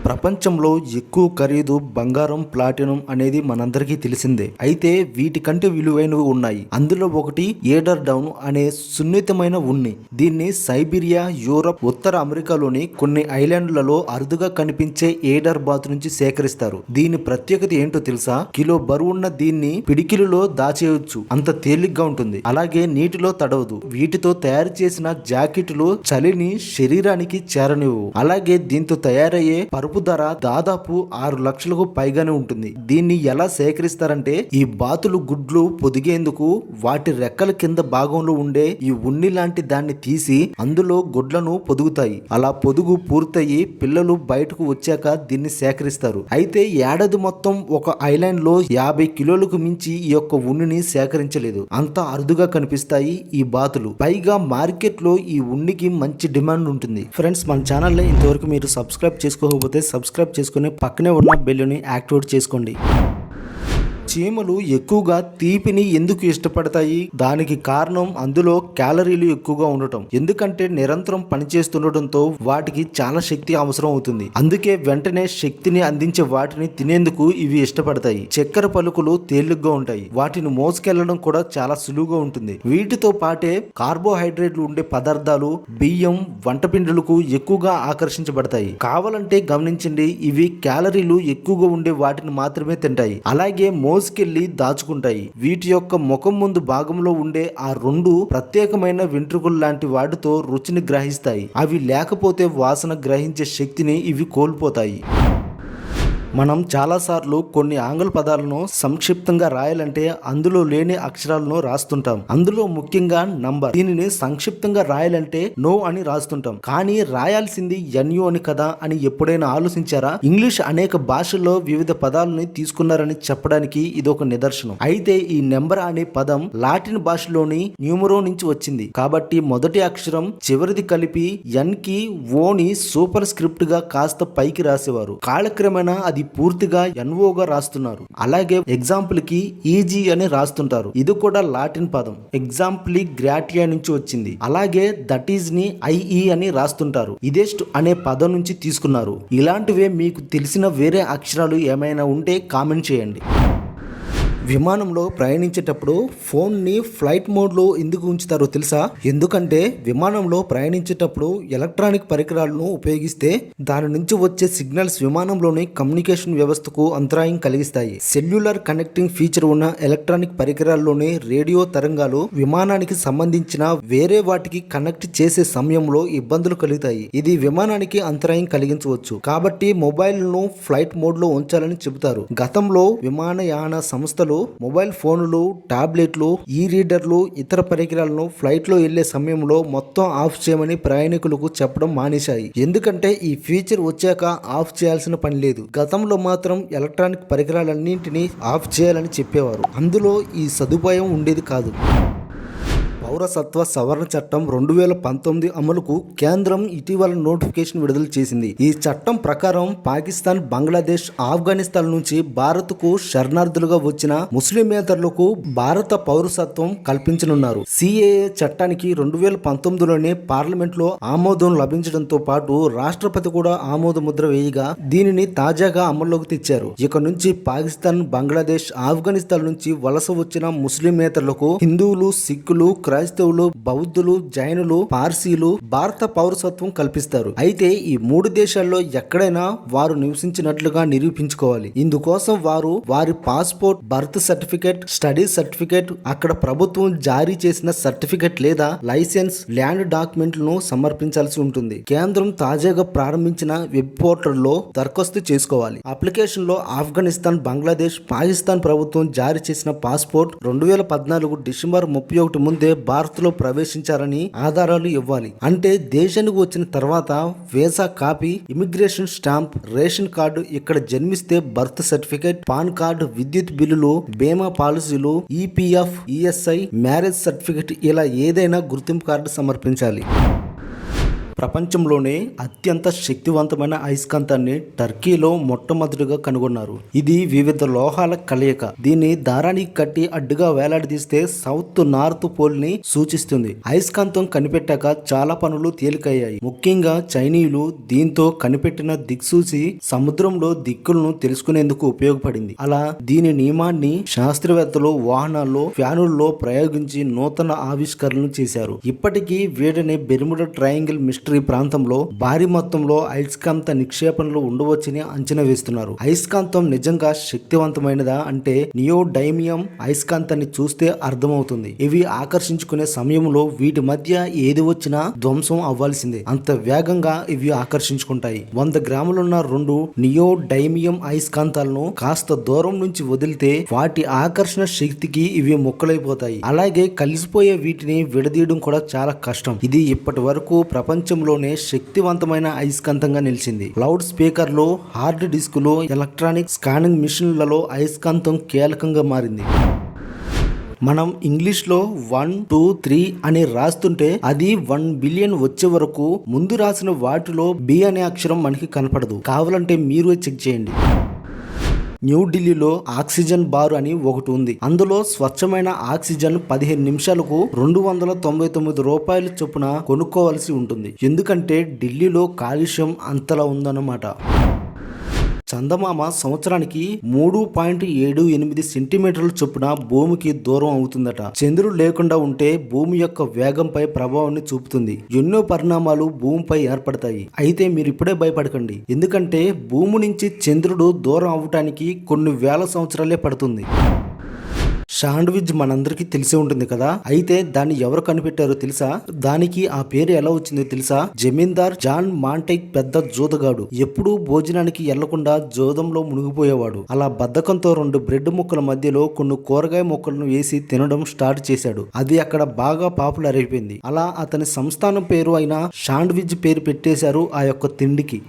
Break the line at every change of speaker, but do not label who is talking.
ప్రపంచంలో ఎక్కువ ఖరీదు బంగారం, ప్లాటినం అనేది మనందరికీ తెలిసిందే. అయితే వీటికంటే విలువైనవి ఉన్నాయి. అందులో ఒకటి ఏడర్ డౌన్ అనే సున్నితమైన ఉన్ని. దీన్ని సైబీరియా, యూరప్, ఉత్తర అమెరికాలోని కొన్ని ఐలాండ్లలో అరుదుగా కనిపించే ఏడర్ బాతు నుంచి సేకరిస్తారు. దీని ప్రత్యేకత ఏంటో తెలుసా? కిలో బరువున్న దీన్ని పిడికిలిలో దాచేయొచ్చు. అంత తేలిగ్గా ఉంటుంది. అలాగే నీటిలో తడవదు. వీటితో తయారు చేసిన జాకెట్లు చలిని శరీరానికి చేరనివ్వు. అలాగే దీంతో తయారయ్యే పరుపు ధర దాదాపు 6 లక్షలకు పైగానే ఉంటుంది. దీన్ని ఎలా సేకరిస్తారంటే ఈ బాతులు గుడ్లు పొదిగేందుకు వాటి రెక్కల కింద భాగంలో ఉండే ఈ ఉన్ని లాంటి దాన్ని తీసి అందులో గుడ్లను పొదుగుతాయి. అలా పొదుగు పూర్తయి పిల్లలు బయటకు వచ్చాక దీన్ని సేకరిస్తారు. అయితే ఏడాది మొత్తం ఒక ఐలాండ్ లో 50 కిలోలకు మించి ఈ యొక్క ఉన్నిని సేకరించలేదు. అంత అరుదుగా కనిపిస్తాయి ఈ బాతులు. పైగా మార్కెట్ లో ఈ ఉన్నికి మంచి డిమాండ్ ఉంటుంది. ఫ్రెండ్స్, మన ఛానల్ ఇంతవరకు మీరు సబ్స్క్రైబ్ చేసుకోకపోతే సబ్స్క్రైబ్ చేసుకుని పక్కనే ఉన్న బెల్లుని యాక్టివేట్ చేసుకోండి. చీమలు ఎక్కువగా తీపిని ఎందుకు ఇష్టపడతాయి? దానికి కారణం అందులో క్యాలరీలు ఎక్కువగా ఉండటం. ఎందుకంటే నిరంతరం పనిచేస్తుండటంతో వాటికి చాలా శక్తి అవసరం అవుతుంది. అందుకే వెంటనే శక్తిని అందించే వాటిని తినేందుకు ఇవి ఇష్టపడతాయి. చక్కెర పలుకులు తేలిగ్గా ఉంటాయి. వాటిని మోసుకెళ్లడం కూడా చాలా సులువుగా ఉంటుంది. వీటితో పాటే కార్బోహైడ్రేట్లు ఉండే పదార్థాలు, బియ్యం, వంటపిండులకు ఎక్కువగా ఆకర్షించబడతాయి. కావాలంటే గమనించండి, ఇవి క్యాలరీలు ఎక్కువగా ఉండే వాటిని మాత్రమే తింటాయి. అలాగే మోసుకెళ్లి దాచుకుంటాయి. వీటి యొక్క ముఖం ముందు భాగంలో ఉండే ఆ 2 ప్రత్యేకమైన వెంట్రుకలు లాంటి వాటితో రుచిని గ్రహిస్తాయి. అవి లేకపోతే వాసన గ్రహించే శక్తిని ఇవి కోల్పోతాయి. మనం చాలాసార్లు కొన్ని ఆంగ్ల పదాలను సంక్షిప్తంగా రాయాలంటే అందులో లేని అక్షరాలను రాస్తుంటాం. అందులో ముఖ్యంగా నంబర్. దీనిని సంక్షిప్తంగా రాయాలంటే నో అని రాస్తుంటాం. కానీ రాయాల్సింది ఎన్యూ అని కదా అని ఎప్పుడైనా ఆలోచించారా? ఇంగ్లీష్ అనేక భాషల్లో వివిధ పదాలని తీసుకున్నారని చెప్పడానికి ఇదొక నిదర్శనం. అయితే ఈ నెంబర్ అనే పదం లాటిన్ భాషలోని న్యూమరో నుంచి వచ్చింది. కాబట్టి మొదటి అక్షరం చివరిది కలిపి ఎన్ కి ఓని సూపర్ స్క్రిప్ట్ గా కాస్త పైకి రాసేవారు. కాలక్రమేణా అది పూర్తిగా ఎన్ఓగా రాస్తున్నారు. అలాగే ఎగ్జాంపుల్ కి ఈజీ అని రాస్తుంటారు. ఇది కూడా లాటిన్ పదం. ఎగ్జాంపుల్ గ్రాటియా నుంచి వచ్చింది. అలాగే దట్ ఈజ్ ని ఐఈ అని రాస్తుంటారు. ఇదేస్ట్ అనే పదం నుంచి తీసుకున్నారు. ఇలాంటివే మీకు తెలిసిన వేరే అక్షరాలు ఏమైనా ఉంటే కామెంట్ చేయండి. విమానంలో ప్రయాణించేటప్పుడు ఫోన్ని ఫ్లైట్ మోడ్లో ఎందుకు ఉంచుతారో తెలుసా? ఎందుకంటే విమానంలో ప్రయాణించేటప్పుడు ఎలక్ట్రానిక్ పరికరాలను ఉపయోగిస్తే దాని నుంచి వచ్చే సిగ్నల్స్ విమానంలోని కమ్యూనికేషన్ వ్యవస్థకు అంతరాయం కలిగిస్తాయి. సెల్యులార్ కనెక్టింగ్ ఫీచర్ ఉన్న ఎలక్ట్రానిక్ పరికరాల్లోని రేడియో తరంగాలు విమానానికి సంబంధించిన వేరే వాటికి కనెక్ట్ చేసే సమయంలో ఇబ్బందులు కలుగుతాయి. ఇది విమానానికి అంతరాయం కలిగించవచ్చు. కాబట్టి మొబైల్ ను ఫ్లైట్ మోడ్ లో ఉంచాలని చెబుతారు. గతంలో విమానయాన సంస్థలు మొబైల్ ఫోన్లు, టాబ్లెట్లు, ఈ రీడర్లు, ఇతర పరికరాలను ఫ్లైట్ లో వెళ్లే సమయంలో మొత్తం ఆఫ్ చేయమని ప్రయాణికులకు చెప్పడం మానేశాయి. ఎందుకంటే ఈ ఫీచర్ వచ్చాక ఆఫ్ చేయాల్సిన పని లేదు. గతంలో మాత్రం ఎలక్ట్రానిక్ పరికరాలన్నింటినీ ఆఫ్ చేయాలని చెప్పేవారు. అందులో ఈ సదుపాయం ఉండేది కాదు. పౌరసత్వ సవరణ చట్టం 2019 అమలుకు కేంద్రం ఇటీవల నోటిఫికేషన్ విడుదల చేసింది. ఈ చట్టం ప్రకారం పాకిస్తాన్, బంగ్లాదేశ్, ఆఫ్ఘనిస్తాన్ నుంచి భారత్ కు శరణార్థులుగా వచ్చిన ముస్లిమేతరులకు భారత పౌరసత్వం కల్పించనున్నారు. సిఏఏ చట్టానికి 2019లోనే పార్లమెంట్ లో ఆమోదం లభించడంతో పాటు రాష్ట్రపతి కూడా ఆమోద ముద్ర వేయగా దీనిని తాజాగా అమల్లోకి తెచ్చారు. ఇక నుంచి పాకిస్తాన్, బంగ్లాదేశ్, ఆఫ్ఘనిస్తాన్ నుంచి వలస వచ్చిన ముస్లిమేతరులకు హిందువులు, సిక్కులు, క్రైస్తవులు, బౌద్ధులు, జైనులు, పార్సీలు భారత పౌరసత్వం కల్పిస్తారు. అయితే ఈ 3 దేశాల్లో ఎక్కడైనా వారు నివసించినట్లుగా నిరూపించుకోవాలి. ఇందుకోసం వారు వారి passport, birth certificate, study certificate, అక్కడ ప్రభుత్వం జారీ చేసిన సర్టిఫికెట్ లేదా లైసెన్స్, ల్యాండ్ డాక్యుమెంట్లను సమర్పించాల్సి ఉంటుంది. కేంద్రం తాజాగా ప్రారంభించిన వెబ్ పోర్టల్లో దరఖాస్తు చేసుకోవాలి. అప్లికేషన్ లో ఆఫ్ఘనిస్తాన్, బంగ్లాదేశ్, పాకిస్తాన్ ప్రభుత్వం జారీ చేసిన పాస్పోర్ట్ 2014 డిసెంబర్ 31 ముందే భారత్ లో ప్రవేశించారని ఆధారాలు ఇవ్వాలి. అంటే దేశానికి వచ్చిన తర్వాత visa copy, immigration stamp, ration card, ఇక్కడ జన్మిస్తే బర్త్ సర్టిఫికేట్, పాన్ కార్డు, విద్యుత్ బిల్లులు, బీమా పాలసీలు, ఈపీఎఫ్, ఈఎస్ఐ, మ్యారేజ్ సర్టిఫికేట్, ఇలా ఏదైనా గుర్తింపు కార్డు సమర్పించాలి. ప్రపంచంలోనే అత్యంత శక్తివంతమైన అయస్కాంతాన్ని టర్కీలో మొట్టమొదటిగా కనుగొన్నారు. ఇది వివిధ లోహాల కలయిక. దీన్ని దారానికి కట్టి అడ్డుగా వేలాడదీస్తే సౌత్ నార్త్ పోల్ ని సూచిస్తుంది. అయస్కాంతం కనిపెట్టాక చాలా పనులు తేలికయ్యాయి. ముఖ్యంగా చైనీయులు దీంతో కనిపెట్టిన దిక్సూచి సముద్రంలో దిక్కులను తెలుసుకునేందుకు ఉపయోగపడింది. అలా దీని నియమాన్ని శాస్త్రవేత్తలు వాహనాల్లో, ఫ్యానుల్లో ప్రయోగించి నూతన ఆవిష్కరణలు చేశారు. ఇప్పటికీ వీడని బెర్ముడా ట్రయాంగిల్ మిస్టరీ ప్రాంతంలో భారీ మొత్తంలో అయస్కాంత నిక్షేపణలు ఉండవచ్చని అంచనా వేస్తున్నారు. అయస్కాంతం నిజంగా శక్తివంతమైనదా అంటే నియోడైమియం అయస్కాంతాన్ని చూస్తే అర్థమవుతుంది. ఇవి ఆకర్షించుకునే సమయంలో వీటి మధ్య ఏది వచ్చినా ధ్వంసం అవ్వాల్సిందే. అంత వేగంగా ఇవి ఆకర్షించుకుంటాయి. 100 గ్రాములున్న 2 నియోడైమియం అయస్కాంతాలను కాస్త దూరం నుంచి వదిలితే వాటి ఆకర్షణ శక్తికి ఇవి ముక్కలైపోతాయి. అలాగే కలిసిపోయే వీటిని విడదీయడం కూడా చాలా కష్టం. ఇది ఇప్పటి వరకు ప్రపంచంలోనే శక్తివంతమైన అయస్కాంతంగా నిలిచింది. లౌడ్ స్పీకర్లు, హార్డ్ డిస్కులు, ఎలక్ట్రానిక్ స్కానింగ్ మిషన్లలో అయస్కాంతం కీలకంగా మారింది. మనం ఇంగ్లీష్ లో 1, 2, 3 అని రాస్తుంటే అది 1 బిలియన్ వచ్చే వరకు ముందు రాసిన వాటిలో బి అనే అక్షరం మనకి కనపడదు. కావాలంటే మీరు చెక్ చేయండి. న్యూఢిల్లీలో ఆక్సిజన్ బార్ అని ఒకటి ఉంది. అందులో స్వచ్ఛమైన ఆక్సిజన్ 15 నిమిషాలకు 299 రూపాయల చొప్పున కొనుక్కోవాల్సి ఉంటుంది. ఎందుకంటే ఢిల్లీలో కాలుష్యం అంతలా ఉందన్నమాట. చందమామ సంవత్సరానికి 3.78 సెంటీమీటర్ల చొప్పున భూమికి దూరం అవుతుందట. చంద్రుడు లేకుండా ఉంటే భూమి యొక్క వేగంపై ప్రభావాన్ని చూపుతుంది. ఎన్నో పరిణామాలు భూమిపై ఏర్పడతాయి. అయితే మీరు ఇప్పుడే భయపడకండి. ఎందుకంటే భూమి నుంచి చంద్రుడు దూరం అవటానికి కొన్ని వేల సంవత్సరాలే పడుతుంది. శాండ్విచ్ మనందరికీ తెలిసి ఉంటుంది కదా. అయితే దాన్ని ఎవరు కనిపెట్టారో తెలుసా? దానికి ఆ పేరు ఎలా వచ్చిందో తెలుసా? జమీందార్ జాన్ మాంటైక్ పెద్ద జూదగాడు. ఎప్పుడూ భోజనానికి వెళ్లకుండా జోదంలో మునిగిపోయేవాడు. అలా బద్ధకంతో 2 బ్రెడ్ ముక్కల మధ్యలో కొన్ని కూరగాయ ముక్కలను వేసి తినడం స్టార్ట్ చేశాడు. అది అక్కడ బాగా పాపులర్ అయిపోయింది. అలా అతని సంస్థానం పేరు అయిన శాండ్విచ్ పేరు పెట్టేశారు ఆ యొక్క తిండికి.